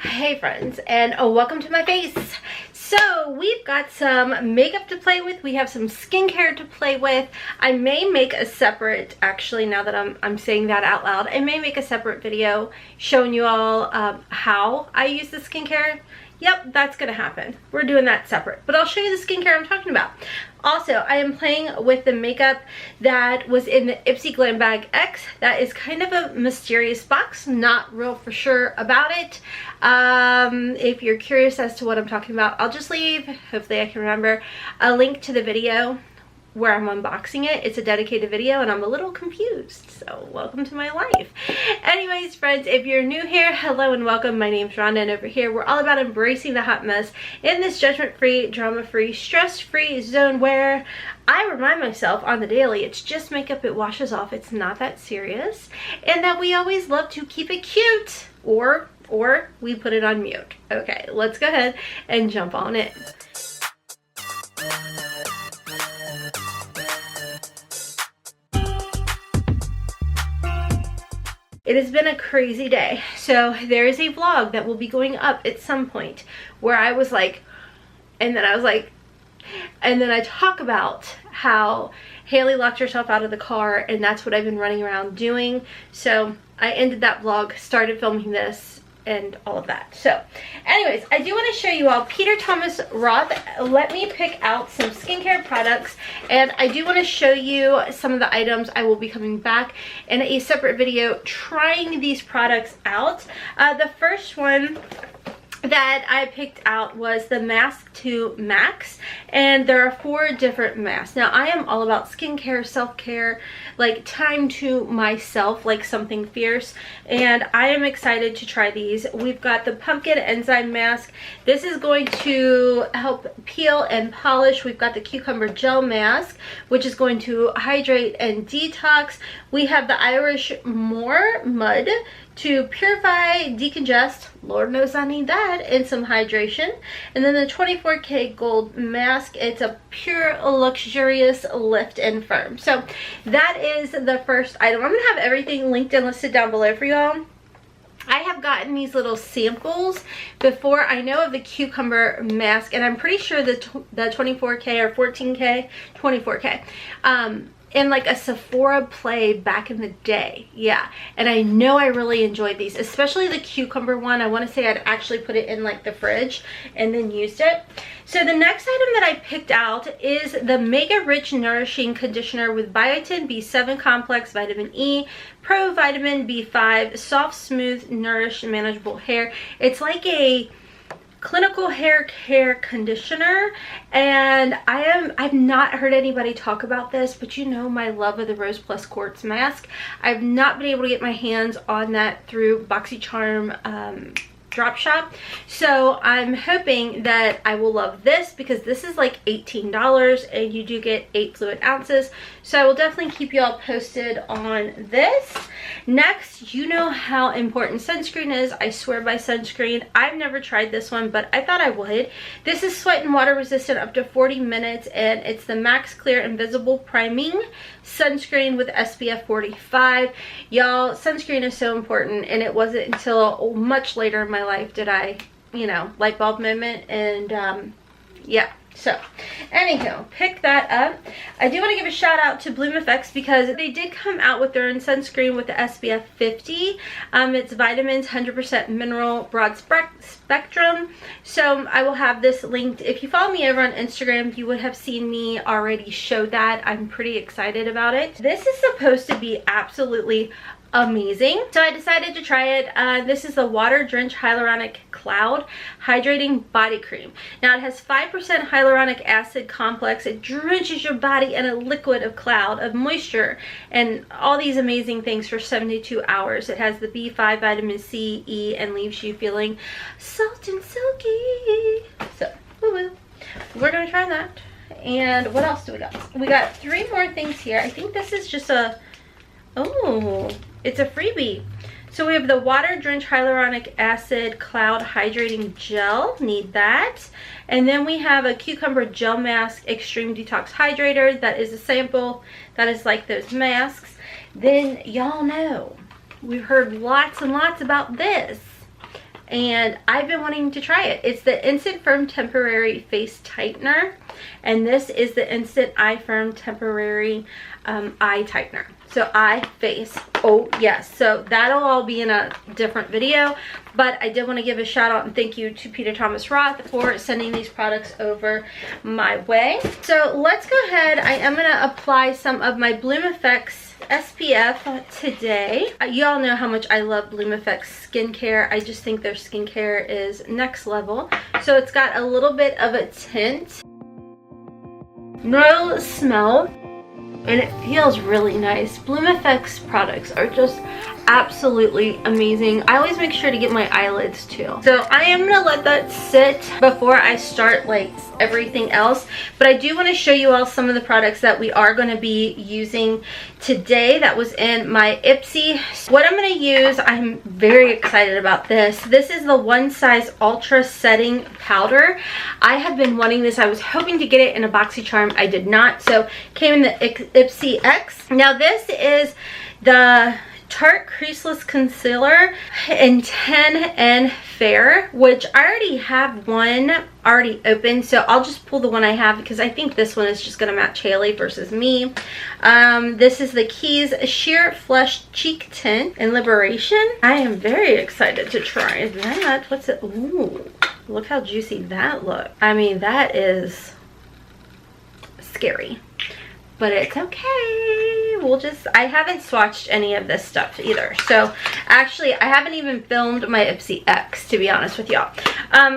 Hey friends, and welcome to my face. So we've got some makeup to play with, we have some skincare to play with. I may make a separate, actually now that I'm saying that out loud, I may make a separate video showing you all how I use the skincare. Yep, that's gonna happen. We're doing that separate, but I'll show you the skincare I'm talking about. Also, I am playing with the makeup that was in the Ipsy Glambag X. That is kind of a mysterious box, not real for sure about it. If you're curious as to what I'm talking about, I'll just leave, hopefully I can remember, a link to the video where I'm unboxing it. It's a dedicated video and I'm a little confused, so welcome to my life. Anyways friends, if you're new here, hello and welcome. My name's Rhonda, and over here we're all about embracing the hot mess in this judgment-free, drama-free, stress-free zone where I remind myself on the daily it's just makeup, it washes off, it's not that serious, and that we always love to keep it cute, or we put it on mute. Okay, let's go ahead and jump on in. It has been a crazy day. So there is a vlog that will be going up at some point where I was like, and then I was like, and then I talk about how Hailey locked herself out of the car, and that's what I've been running around doing. So I ended that vlog, started filming this, and all of that. So anyways, I do want to show you all Peter Thomas Roth. Let me pick out some skincare products, and I do want to show you some of the items. I will be coming back in a separate video trying these products out. The first one that I picked out was the Mask 2 Max, and there are 4 different masks. Now I am all about skincare, self-care, like time to myself, like something fierce, and I am excited to try these. We've got the Pumpkin Enzyme Mask. This is going to help peel and polish. We've got the Cucumber Gel Mask, which is going to hydrate and detox. We have the Irish Moor Mud to purify, decongest, Lord knows I need that, and some hydration. And then the 24K Gold Mask, it's a pure, luxurious lift and firm. So that is the first item. I'm gonna have everything linked and listed down below for y'all. I have gotten these little samples before. I know of the Cucumber Mask, and I'm pretty sure the 24K or 14K, 24K, in like a Sephora play back in the day. Yeah, and I know I really enjoyed these, especially the cucumber one. I want to say I'd actually put it in like the fridge and then used it. So the next item that I picked out is the Mega Rich Nourishing Conditioner with Biotin B7 Complex, Vitamin E, Pro Vitamin B5, Soft, Smooth, Nourished, Manageable Hair. It's like a clinical hair care conditioner, and I've not heard anybody talk about this, but you know my love of the Rose Plus Quartz mask. I've not been able to get my hands on that through BoxyCharm drop shop, so I'm hoping that I will love this because this is like $18 and you do get 8 fluid ounces. So I will definitely keep you all posted on this. Next, you know how important sunscreen is. I swear by sunscreen. I've never tried this one, but I thought I would. This is sweat and water resistant up to 40 minutes, and it's the Max Clear Invisible Priming Sunscreen with SPF 45. Y'all, sunscreen is so important, and it wasn't until much later in my life did I, you know, light bulb moment, and yeah. So, anywho, pick that up. I do want to give a shout out to Bloom Effects because they did come out with their own sunscreen with the SPF 50. It's vitamins, 100% mineral, broad spectrum. So I will have this linked. If you follow me over on Instagram, you would have seen me already show that. I'm pretty excited about it. This is supposed to be absolutely amazing, so I decided to try it. This is the Water Drench Hyaluronic Cloud Hydrating Body Cream. Now it has 5% hyaluronic acid complex. It drenches your body in a liquid of cloud of moisture and all these amazing things for 72 hours. It has the B5, vitamin C, E, and leaves you feeling soft and silky. So woo-woo. We're gonna try that. And what else do we got? We got 3 more things here. I think this is just a, oh, it's a freebie. So we have the Water Drench Hyaluronic Acid Cloud Hydrating Gel. Need that. And then we have a Cucumber Gel Mask Extreme Detox Hydrator. That is a sample. That is like those masks. Then y'all know we've heard lots and lots about this. and I've been wanting to try it. It's the Instant Firm Temporary Face Tightener, and this is the Instant Eye Firm Temporary Eye Tightener. So eye, face, oh yes. So that'll all be in a different video, but I did want to give a shout out and thank you to Peter Thomas Roth for sending these products over my way. So let's go ahead. I am going to apply some of my Bloom Effects SPF today. Y'all know how much I love Bloom Effects skincare. I just think their skincare is next level. So it's got a little bit of a tint, no smell, and it feels really nice. Bloom Effects products are just absolutely amazing. I always make sure to get my eyelids too. So I am gonna let that sit before I start like everything else, but I do want to show you all some of the products that we are going to be using today that was in my Ipsy. What I'm going to use, I'm very excited about this. This is the One Size Ultra Setting Powder. I have been wanting this. I was hoping to get it in a BoxyCharm. I did not, so came in the Ipsy X. Now this is the Tarte Creaseless Concealer in 10 and Fair, which I already have one already open, so I'll just pull the one I have because I think this one is just going to match Hailey versus me. This is the Keys Sheer Flush Cheek Tint in Liberation. I am very excited to try that. What's it? Ooh, look how juicy that looks. I mean, that is scary, but it's okay. We'll just, I haven't swatched any of this stuff either. So actually, I haven't even filmed my Ipsy X, to be honest with y'all.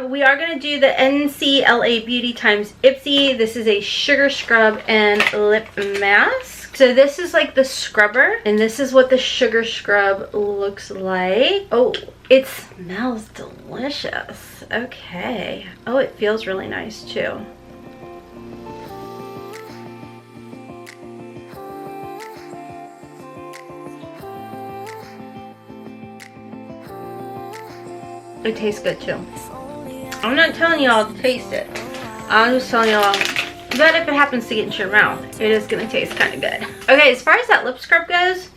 We are going to do the NCLA Beauty times Ipsy. This is a sugar scrub and lip mask. So this is like the scrubber, and this is what the sugar scrub looks like. Oh, it smells delicious. Okay. Oh, it feels really nice too. It tastes good too. I'm not telling y'all to taste it. I'm just telling y'all that if it happens to get into your mouth, it is going to taste kind of good. Okay, as far as that lip scrub goes,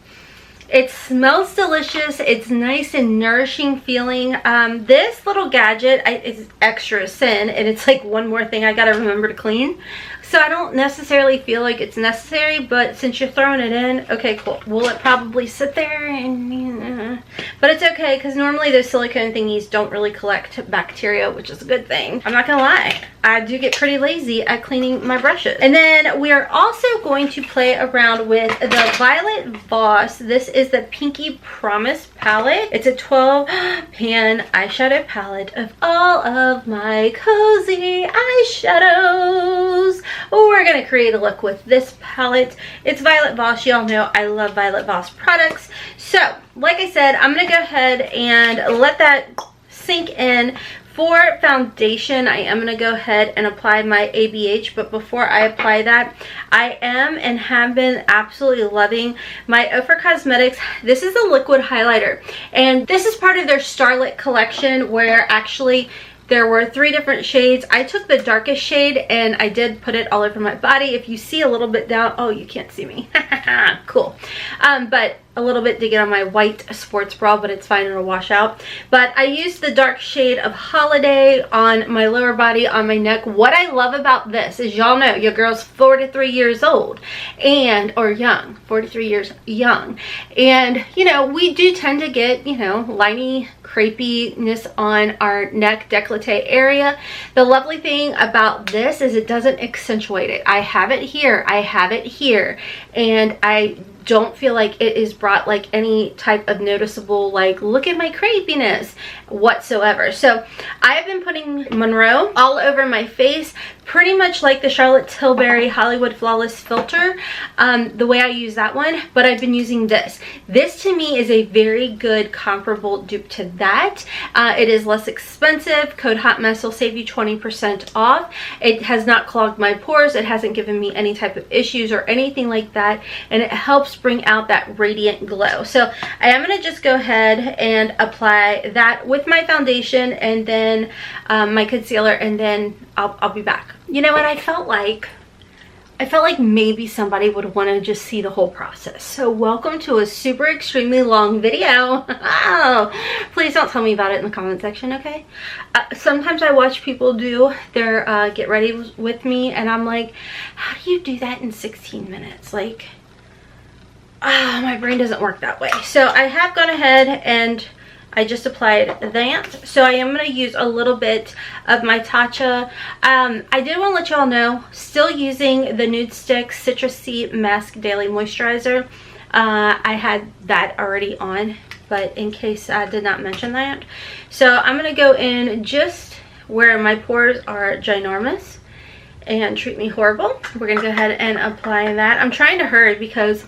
it smells delicious. It's nice and nourishing feeling. This little gadget is extra thin, and it's like one more thing I got to remember to clean. So I don't necessarily feel like it's necessary, but since you're throwing it in, okay, cool. Will it probably sit there? And, but it's okay, because normally those silicone thingies don't really collect bacteria, which is a good thing. I'm not gonna lie, I do get pretty lazy at cleaning my brushes. And then we are also going to play around with the Violet Voss. This is the Pinky Promise palette. It's a 12-pan eyeshadow palette of all of my cozy eyeshadows. We're going to create a look with this palette. It's Violet Voss. Y'all know I love Violet Voss products. So, like I said, I'm going to go ahead and let that sink in. For foundation, I am going to go ahead and apply my ABH, but before I apply that, I am and have been absolutely loving my OFRA Cosmetics. This is a liquid highlighter, and this is part of their Starlit collection, where actually there were 3 different shades. I took the darkest shade and I did put it all over my body. If you see a little bit down, oh, you can't see me. Cool. But a little bit to get on my white sports bra, but it's fine, it'll wash out. But I used the dark shade of Holiday on my lower body, on my neck. What I love about this is, y'all know your girl's 43 years old, and, or young, 43 years young. And, you know, we do tend to get, you know, liney crepiness on our neck décolleté area. The lovely thing about this is it doesn't accentuate it. I have it here, I have it here, and I don't feel like it is brought like any type of noticeable, like, look at my crepiness whatsoever. So I have been putting Monroe all over my face, pretty much like the Charlotte Tilbury Hollywood Flawless Filter, the way I use that one, but I've been using this. This to me is a very good comparable dupe to that. It is less expensive. Code HOTMESS will save you 20% off. It has not clogged my pores. It hasn't given me any type of issues or anything like that, and it helps bring out that radiant glow. So I am going to just go ahead and apply that with my foundation, and then my concealer, and then I'll be back. You know what, I felt like I felt like maybe somebody would want to just see the whole process. So welcome to a super extremely long video. Oh, please don't tell me about it in the comment section, okay? Sometimes I watch people do their get ready with me, and I'm like, how do you do that in 16 minutes? Like, my brain doesn't work that way. So I have gone ahead and I just applied that. So I am going to use a little bit of my Tatcha. I did want to let y'all know, still using the Nude Stick Citrus Sea Mask Daily Moisturizer. I had that already on, but in case I did not mention that. So I'm going to go in just where my pores are ginormous and treat me horrible. We're going to go ahead and apply that. I'm trying to hurry because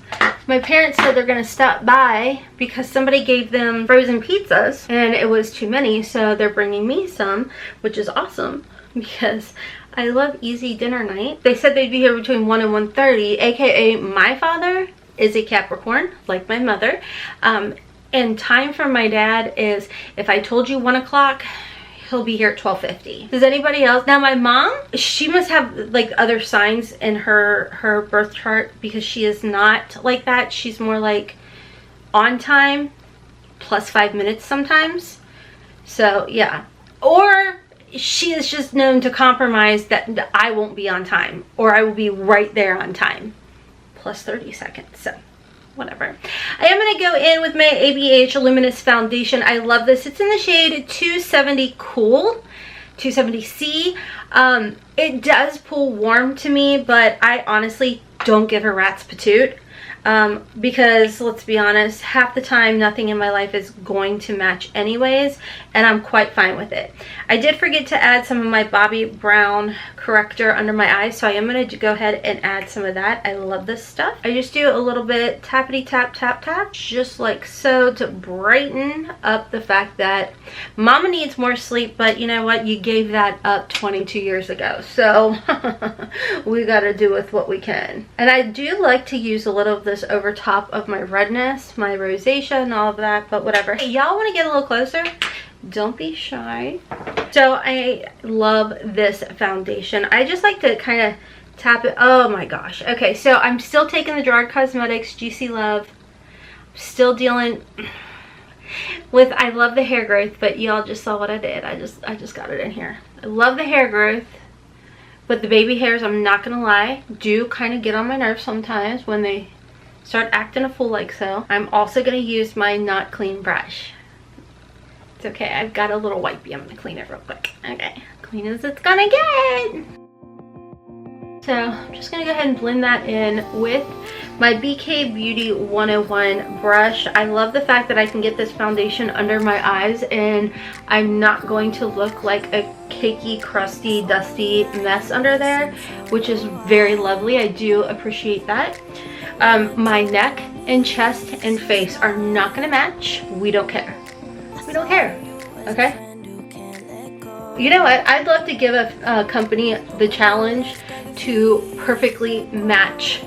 my parents said they're going to stop by because somebody gave them frozen pizzas and it was too many, so they're bringing me some, which is awesome because I love easy dinner night. They said they'd be here between 1 and 1:30, aka my father is a Capricorn, like my mother. And time for my dad is, if I told you 1 o'clock, he'll be here at 12:50. Does anybody else? Now my mom, she must have like other signs in her birth chart because she is not like that. She's more like on time plus 5 minutes sometimes. So yeah. Or she is just known to compromise that I won't be on time, or I will be right there on time plus 30 seconds. So whatever. I am going to go in with my ABH Luminous Foundation. I love this. It's in the shade 270 Cool, 270C. It does pull warm to me, but I honestly don't give a rat's patoot. Because let's be honest, half the time nothing in my life is going to match anyways, and I'm quite fine with it. I did forget to add some of my Bobbi Brown corrector under my eyes, so I am going to go ahead and add some of that. I love this stuff. I just do a little bit tappity tap tap tap, just like so, to brighten up the fact that mama needs more sleep, but you know what, you gave that up 22 years ago, so we gotta do with what we can. And I do like to use a little of this over top of my redness, my rosacea and all of that, but whatever. Hey, y'all want to get a little closer? Don't be shy. So I love this foundation. I just like to kind of tap it. Oh my gosh. Okay, so I'm still taking the Gerard Cosmetics GC Love. I'm still dealing with, I love the hair growth, but y'all just saw what I did. I just got it in here. I love the hair growth, but the baby hairs, I'm not gonna lie, do kind of get on my nerves sometimes when they start acting a fool like so. I'm also going to use my not clean brush. It's okay, I've got a little wipey. I'm going to clean it real quick. Okay, clean as it's gonna get. So I'm just going to go ahead and blend that in with my BK Beauty 101 brush. I love the fact that I can get this foundation under my eyes and I'm not going to look like a cakey, crusty, dusty mess under there, which is very lovely. I do appreciate that. My neck and chest and face are not going to match. We don't care. We don't care. Okay? You know what? I'd love to give a company the challenge to perfectly match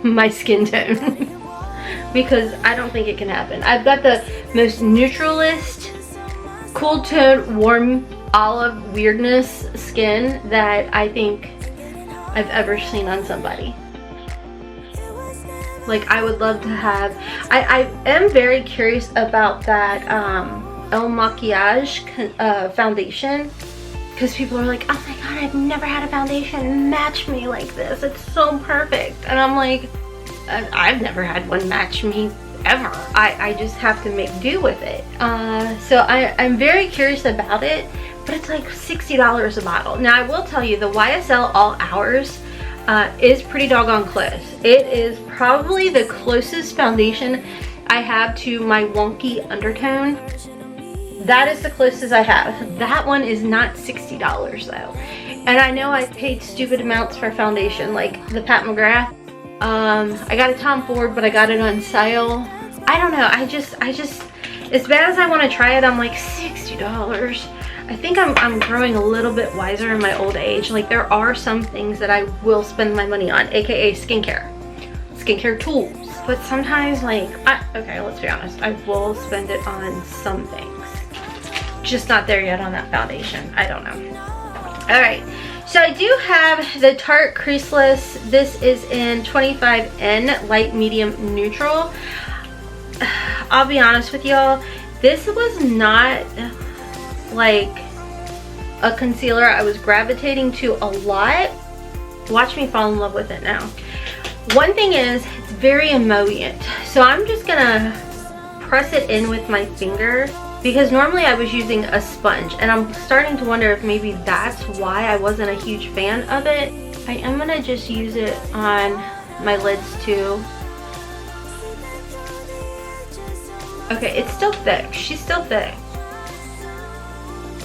my skin tone. Because I don't think it can happen. I've got the most neutralist, cool tone, warm olive weirdness skin that I think I've ever seen on somebody. Like, I would love to have, I am very curious about that El Maquillage foundation, because people are like, oh my god, I've never had a foundation match me like this, it's so perfect. And I'm like, I've never had one match me ever. I just have to make do with it. So I'm very curious about it, but it's like $60 a bottle. Now I will tell you, the YSL All Hours is pretty doggone close. It is probably the closest foundation I have to my wonky undertone. That is the closest I have. That one is not $60 though. And I know I paid stupid amounts for foundation, like the Pat McGrath. I got a Tom Ford, but I got it on sale. I don't know, I just, as bad as I want to try it, I'm like, $60. I think I'm growing a little bit wiser in my old age. Like, there are some things that I will spend my money on, aka skincare tools. But sometimes, like, okay, let's be honest, I will spend it on some things. Just not there yet on that foundation. I don't know. Alright, so I do have the Tarte Creaseless. This is in 25N, light, medium, neutral. I'll be honest with y'all, this was not like a concealer I was gravitating to a lot. Watch me fall in love with it now. One thing is, it's very emollient, so I'm just gonna press it in with my finger, because normally I was using a sponge, and I'm starting to wonder if maybe that's why I wasn't a huge fan of it. I am gonna just use it on my lids too. Okay, it's still thick. She's still thick.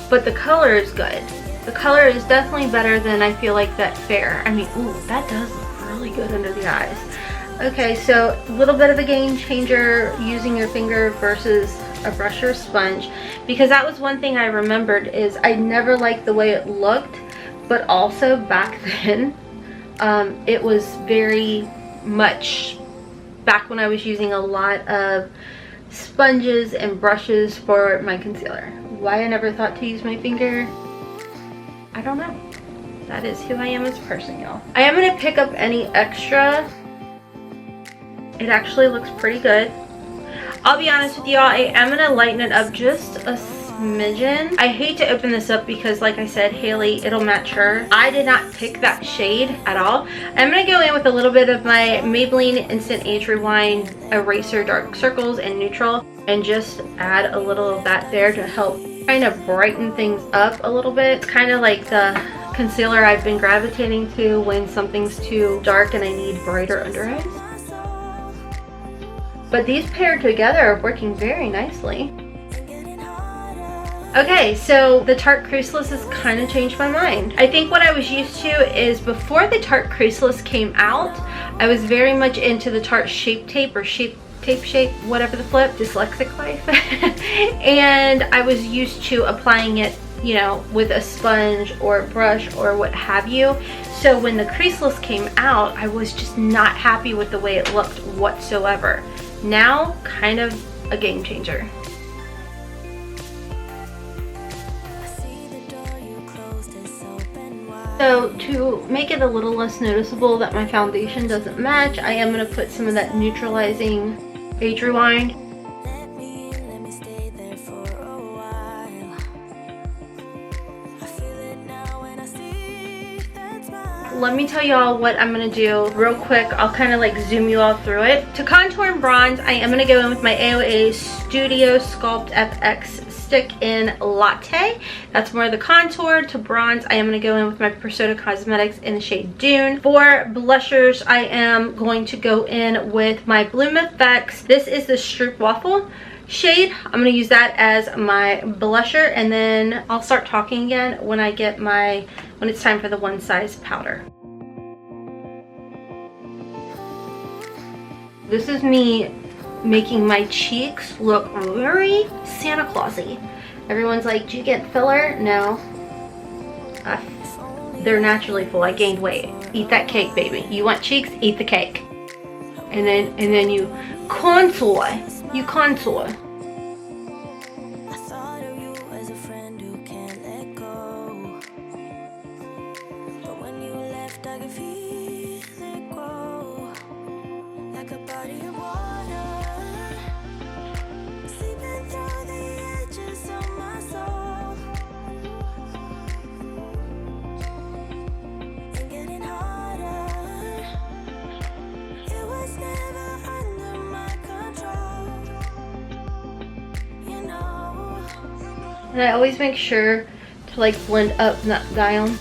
But the color is good. The color is definitely better than I feel like that Fair. I mean, ooh, that does look really good under the eyes. Okay, so a little bit of a game changer using your finger versus a brush or sponge, because that was one thing I remembered is I never liked the way it looked, but also back then it was very much back when I was using a lot of sponges and brushes for my concealer. Why I never thought to use my finger, I don't know. That is who I am as a person, y'all. I am going to pick up any extra. It actually looks pretty good. I'll be honest with y'all, I am going to lighten it up just a smidgen. I hate to open this up because, like I said, Hailey, it'll match her. I did not pick that shade at all. I'm going to go in with a little bit of my Maybelline Instant Age Rewind Eraser Dark Circles in neutral, and just add a little of that there to help kind of brighten things up a little bit. It's kind of like the concealer I've been gravitating to when something's too dark and I need brighter under eyes. But these paired together are working very nicely. Okay, so the Tarte Creaseless has kind of changed my mind. I think what I was used to is before the Tarte Creaseless came out, I was very much into the Tarte Shape Tape or Shape, whatever the flip, dyslexic life. And I was used to applying it, you know, with a sponge or a brush or what have you. So when the Creaseless came out, I was just not happy with the way it looked whatsoever. Now, kind of a game changer. So to make it a little less noticeable that my foundation doesn't match, I am going to put some of that neutralizing Age Rewind. Let me tell y'all what I'm going to do real quick. I'll kind of like zoom you all through it. To contour and bronze, I am going to go in with my AOA Studio Sculpt FX Stick in Latte. That's more of the contour. To bronze, I am going to go in with my OFRA Cosmetics in the shade Dune. For blushers, I am going to go in with my Bloom Effects. This is the Stroop Waffle shade. I'm going to use that as my blusher, and then I'll start talking again when I get my, when it's time for the One Size powder. This is me making my cheeks look very Santa Clausy. Everyone's like, do you get filler? No. They're naturally full. I gained weight. Eat that cake, baby. You want cheeks? Eat the cake. And then you contour. You contour. And I always make sure to like blend up, not down.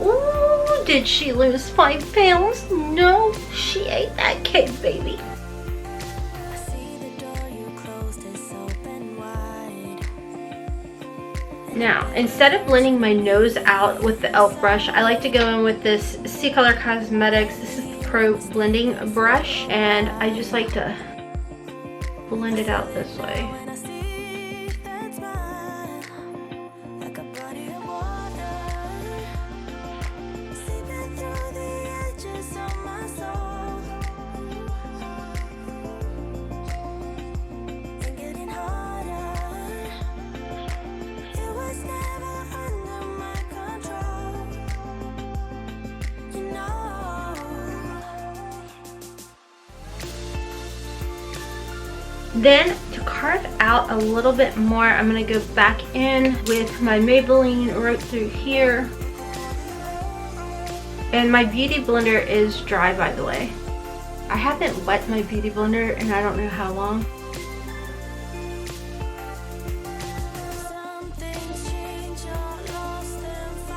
Ooh, did she lose 5 pounds? No, she ate that cake, baby. Now, instead of blending my nose out with the e.l.f. brush, I like to go in with this C-Color Cosmetics. This is the Pro Blending Brush, and I just like to blend it out this way. Then to carve out a little bit more, I'm gonna go back in with my Maybelline right through here. And my beauty blender is dry, by the way. I haven't wet my beauty blender and I don't know how long.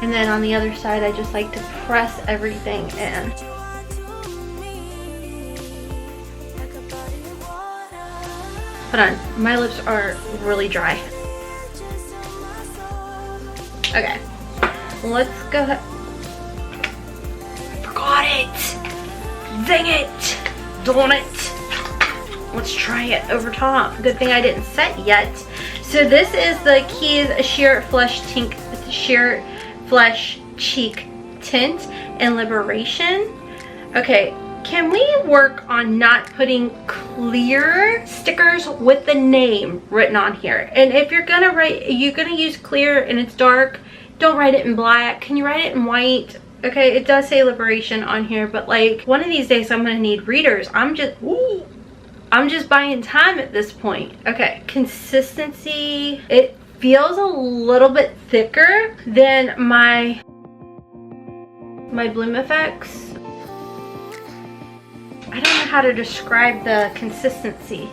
And then on the other side, I just like to press everything in. Hold on, my lips are really dry. Okay, let's go ahead. Forgot it! Dang it! Darn it! Let's try it over top. Good thing I didn't set yet. So this is the Keys Sheer Flesh Cheek Tint and Liberation. Okay, can we work on not putting clear stickers with the name written on here? And if you're gonna use clear and it's dark, don't write it in black. Can you write it in white? Okay, it does say Liberation on here, but like one of these days I'm gonna need readers. I'm just buying time at this point. Okay, consistency. It feels a little bit thicker than my Bloom Effects. I don't know how to describe the consistency.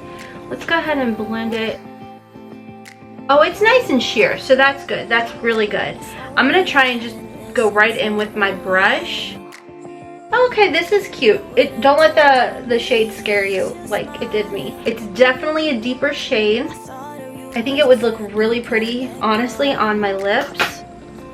Let's go ahead and blend it. Oh, it's nice and sheer, so that's good. That's really good. I'm gonna try and just go right in with my brush. Okay, this is cute. Don't let the shade scare you like it did me. It's definitely a deeper shade. I think it would look really pretty, honestly, on my lips.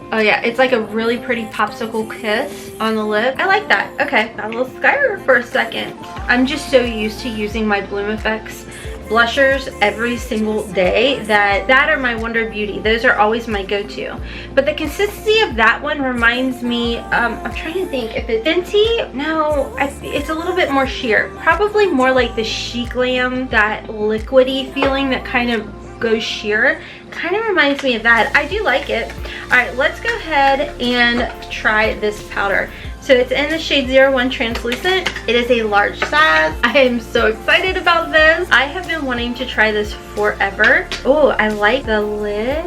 Oh yeah, it's like a really pretty popsicle kiss on the lip. I like that. Okay, got a little Starrr for a second. I'm just so used to using my Bloom Effects blushers every single day that are my Wonder Beauty. Those are always my go-to. But the consistency of that one reminds me, I'm trying to think if it's Fenty. No, it's a little bit more sheer. Probably more like the Chic Glam, that liquidy feeling that kind of goes sheer. Kind of reminds me of that. I do like it. All right, let's go ahead and try this powder. So it's in the shade 01 Translucent. It is a large size. I am so excited about this. I have been wanting to try this forever. Oh, I like the lid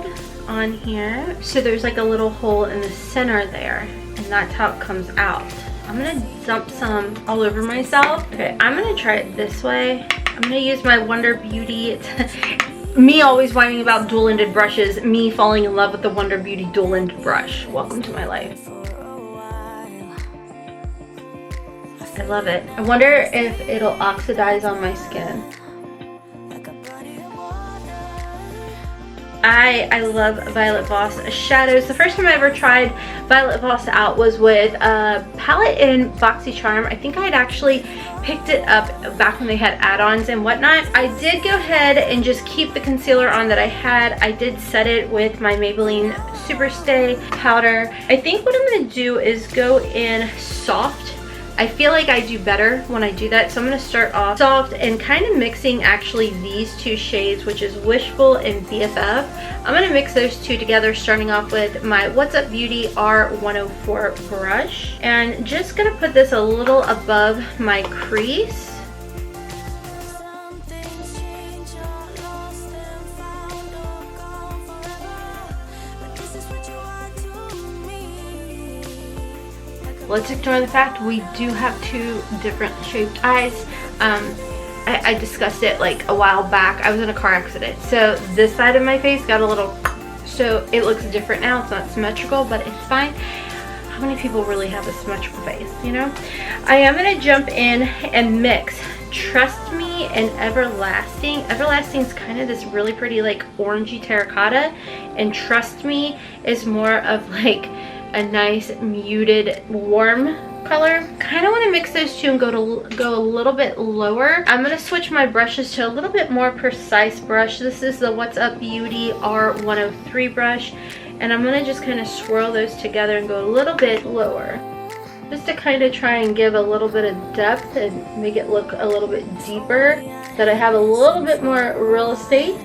on here. So there's like a little hole in the center there, and that's how it comes out. I'm gonna dump some all over myself. Okay, I'm gonna try it this way. I'm gonna use my Wonder Beauty. Me always whining about dual-ended brushes, me falling in love with the Wonder Beauty dual-ended brush. Welcome to my life. I love it. I wonder if it'll oxidize on my skin. I love Violet Voss shadows. The first time I ever tried Violet Voss out was with a palette in BoxyCharm. I think I had actually picked it up back when they had add-ons and whatnot. I did go ahead and just keep the concealer on that I had. I did set it with my Maybelline Superstay powder. I think what I'm going to do is go in soft. I feel like I do better when I do that, so I'm going to start off soft and kind of mixing actually these two shades, which is Wishful and BFF. I'm going to mix those two together, starting off with my What's Up Beauty R104 brush, and just going to put this a little above my crease. Let's ignore the fact we do have two different shaped eyes. I discussed it like a while back. I was in a car accident, so this side of my face got a little, so it looks different now. It's not symmetrical, but it's fine. How many people really have a symmetrical face, you know? I am going to jump in and mix Trust Me and Everlasting. Everlasting is kind of this really pretty like orangey terracotta, and Trust Me is more of like a nice muted warm color. Kind of want to mix those two and go a little bit lower. I'm going to switch my brushes to a little bit more precise brush. This is the What's Up Beauty R103 brush, and I'm going to just kind of swirl those together and go a little bit lower, just to kind of try and give a little bit of depth and make it look a little bit deeper, that I have a little bit more real estate.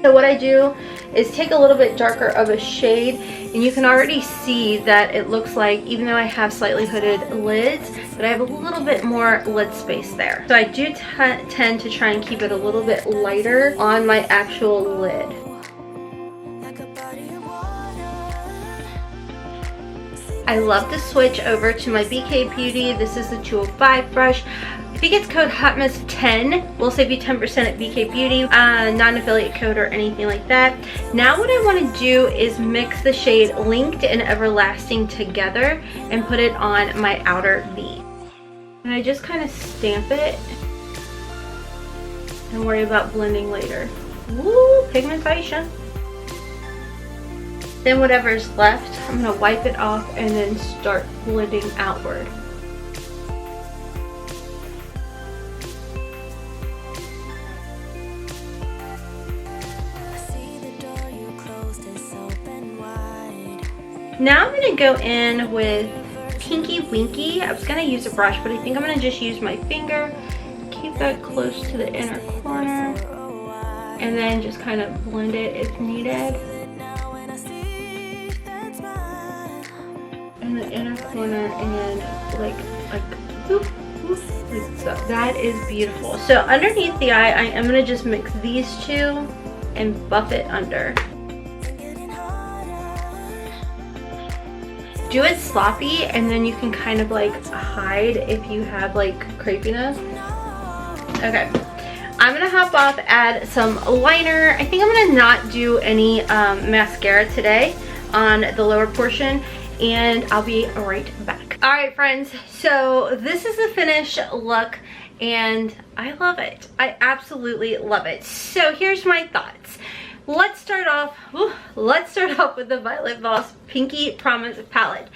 So what I do is take a little bit darker of a shade, and you can already see that it looks like, even though I have slightly hooded lids, that I have a little bit more lid space there. So I do tend to try and keep it a little bit lighter on my actual lid. I love to switch over to my BK Beauty. This is the 205 brush. I think it's code HOTMESS10. We'll save you 10% at BK Beauty. Non-affiliate code or anything like that. Now what I want to do is mix the shade Linked and Everlasting together and put it on my outer V. And I just kind of stamp it and worry about blending later. Woo, pigmentation. Then whatever's left, I'm going to wipe it off and then start blending outward. Now I'm going to go in with Tinky Winky. I was going to use a brush, but I think I'm going to just use my finger. Keep that close to the inner corner. And then just kind of blend it if needed. In the inner corner and like whoop, whoop, like so. That is beautiful. So underneath the eye, I am going to just mix these two and buff it under. Do it sloppy, and then you can kind of like hide if you have like crepiness. Okay, I'm gonna hop off, add some liner. I think I'm gonna not do any mascara today on the lower portion, and I'll be right back. All right, friends, so this is the finished look and I love it. I absolutely love it. So here's my thoughts. Let's start off with the Violet Voss Pinky Promise palette.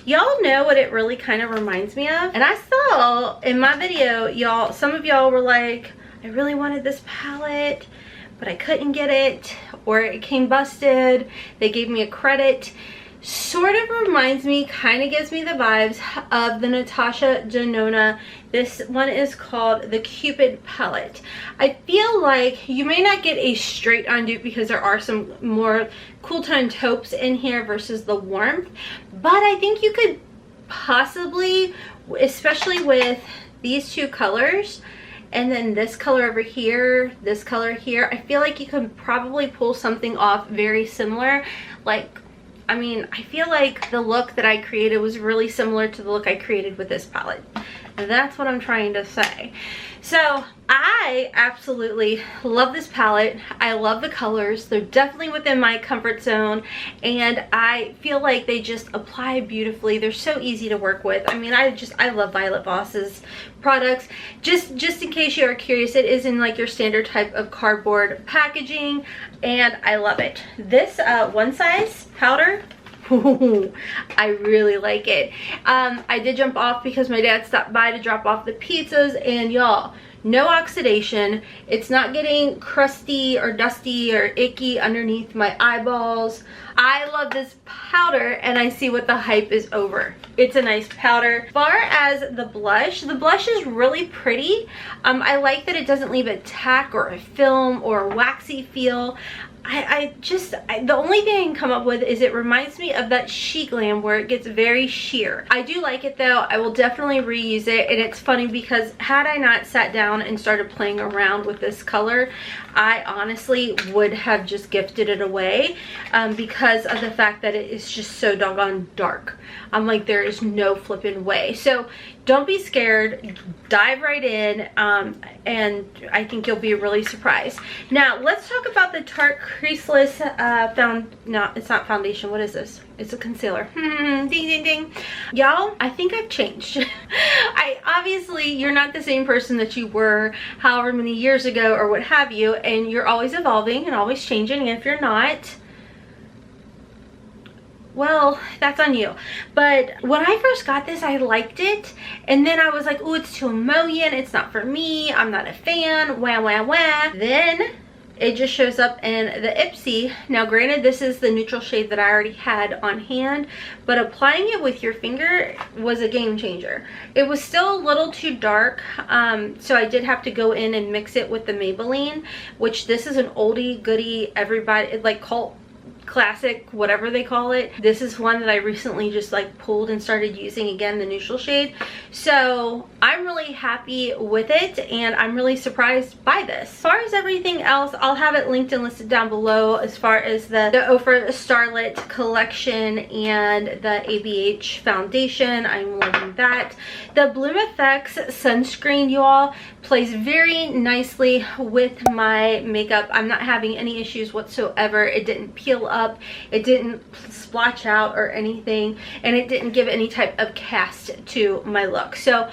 Y'all know what it really kind of reminds me of, and I saw in my video, some of y'all were like, I really wanted this palette but I couldn't get it, or it came busted. They gave me a credit. Sort of reminds me, kind of gives me the vibes of the Natasha Denona. This one is called the Cupid palette. I feel like you may not get a straight on dupe because there are some more cool tone taupes in here versus the warmth, but I think you could possibly, especially with these two colors and then this color over here, this color here, I feel like you can probably pull something off very similar. Like, I mean, I feel like the look that I created was really similar to the look I created with this palette. And that's what I'm trying to say. So I absolutely love this palette. I love the colors. They're definitely within my comfort zone. And I feel like they just apply beautifully. They're so easy to work with. I mean, I love Violet Voss's products. Just in case you are curious, it is in like your standard type of cardboard packaging. And I love it. This one size powder, I really like it. I did jump off because my dad stopped by to drop off the pizzas, and y'all, no oxidation. It's not getting crusty or dusty or icky underneath my eyeballs. I love this powder, and I see what the hype is over. It's a nice powder. As far as the blush is really pretty. I like that it doesn't leave a tack or a film or a waxy feel. The only thing I can come up with is it reminds me of that She Glam where it gets very sheer. I do like it though. I will definitely reuse it, and it's funny because had I not sat down and started playing around with this color, I honestly would have just gifted it away because of the fact that it is just so doggone dark. I'm like, there is no flipping way. So don't be scared, dive right in, and I think you'll be really surprised. Now let's talk about the Tarte Creaseless no, it's not foundation. What is this? It's a concealer. Ding ding ding. Y'all, I think I've changed. Obviously you're not the same person that you were however many years ago or what have you, and you're always evolving and always changing, and if you're not, well, that's on you. But when I first got this, I liked it, and then I was like, oh, it's too emollient, it's not for me, I'm not a fan, wah wah wah. Then it just shows up in the Ipsy. Now granted, this is the neutral shade that I already had on hand, but applying it with your finger was a game changer. It was still a little too dark, so I did have to go in and mix it with the Maybelline, which this is an oldie goodie, everybody, like cult classic, whatever they call it. This is one that I recently just like pulled and started using again, the neutral shade. So I'm really happy with it, and I'm really surprised by this. As far as everything else, I'll have it linked and listed down below as far as the OFRA Starlit collection and the ABH foundation. I'm loving that. The Bloom Effects sunscreen, you all, plays very nicely with my makeup. I'm not having any issues whatsoever. It didn't peel up, it didn't splotch out or anything, and it didn't give any type of cast to my look. So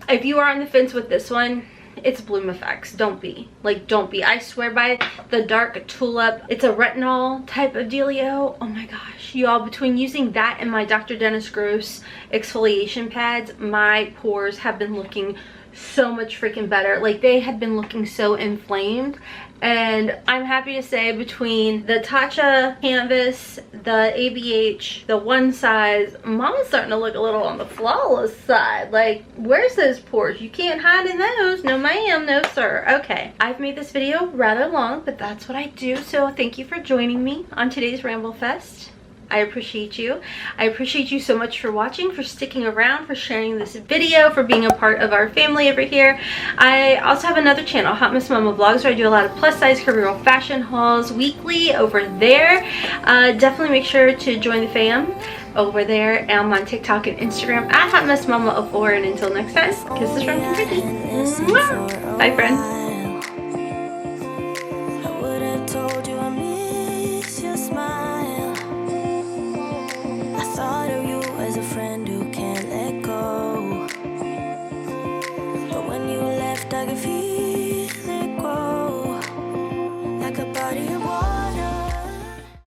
if you are on the fence with this one, it's Bloom Effects. Don't be. Like, don't be. I swear by the dark tulip. It's a retinol type of dealio. Oh my gosh, y'all, between using that and my Dr. Dennis Gross exfoliation pads, my pores have been looking so much freaking better. Like, they had been looking so inflamed, and I'm happy to say between the Tatcha canvas, the ABH, the one size, Mama's starting to look a little on the flawless side. Like, where's those pores? You can't hide in those. No ma'am, no sir. Okay, I've made this video rather long, but that's what I do. So thank you for joining me on today's Ramble Fest. I appreciate you. I appreciate you so much for watching, for sticking around, for sharing this video, for being a part of our family over here. I also have another channel, Hotmess Momma Vlogs, where I do a lot of plus size curvy girl fashion hauls weekly over there. Definitely make sure to join the fam over there. I'm on TikTok and Instagram at Hotmess Momma04. And until next time, kisses from Kentucky. Bye, friends.